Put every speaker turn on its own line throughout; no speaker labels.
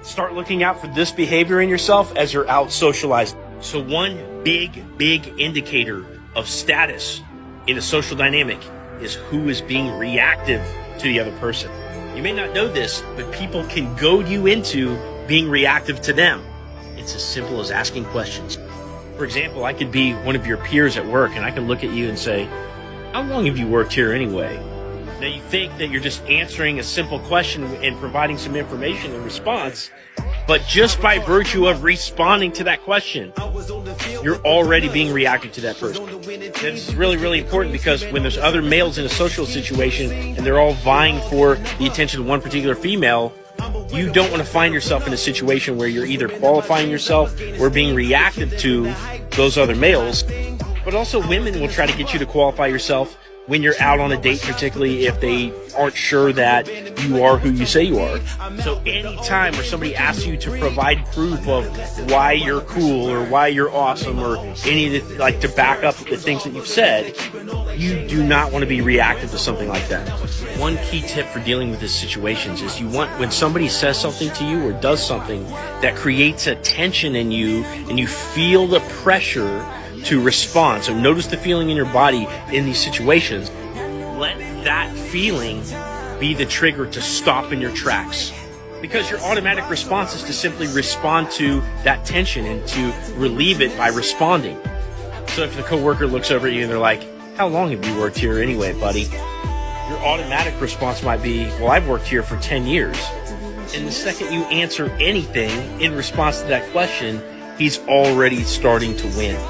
Start looking out for this behavior in yourself as you're out socializing. So one big indicator of status in a social dynamic is who is being reactive to the other person. You may not know this, but people can goad you into being reactive to them. It's as simple as asking questions. For example, I could be one of your peers at work and I can look at you and say, how long have you worked here anyway? Now you think that you're just answering a simple question and providing some information in response, but just by virtue of responding to that question, you're already being reactive to that person. This is really important because when there's other males in a social situation and they're all vying for the attention of one particular female, you don't want to find yourself in a situation where you're either qualifying yourself or being reactive to those other males. But also women will try to get you to qualify yourself when you're out on a date, particularly if they aren't sure that you are who you say you are. So anytime where somebody asks you to provide proof of why you're cool or why you're awesome or any of the, like, to back up the things that you've said, you do not want to be reactive to something like that. One key tip for dealing with these situations is you want, when somebody says something to you or does something that creates a tension in you and you feel the pressure to respond. So notice the feeling in your body in these situations. Let that feeling be the trigger to stop in your tracks. Because your automatic response is to simply respond to that tension and to relieve it by responding. So if the coworker looks over at you and they're like, how long have you worked here anyway, buddy? Your automatic response might be, well, I've worked here for 10 years. And the second you answer anything in response to that question, he's already starting to win.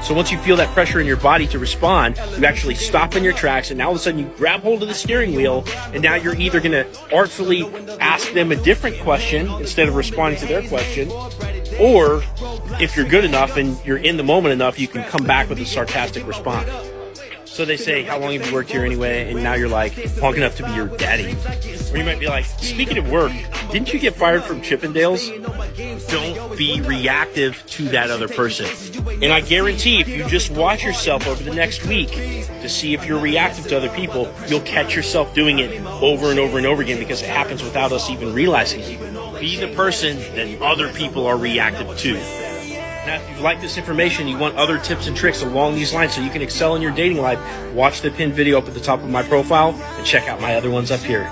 So once you feel that pressure in your body to respond, you actually stop in your tracks, and now all of a sudden you grab hold of the steering wheel, and now you're either going to artfully ask them a different question instead of responding to their question, or if you're good enough and you're in the moment enough, you can come back with a sarcastic response. So they say, how long have you worked here anyway? And now you're like, long enough to be your daddy. Or you might be like, speaking of work, didn't you get fired from Chippendales? Don't be reactive to that other person. And I guarantee if you just watch yourself over the next week to see if you're reactive to other people, you'll catch yourself doing it over and over and over again because it happens without us even realizing it. Be the person that other people are reactive to. Now, if you've liked this information, you want other tips and tricks along these lines so you can excel in your dating life, watch the pinned video up at the top of my profile and check out my other ones up here.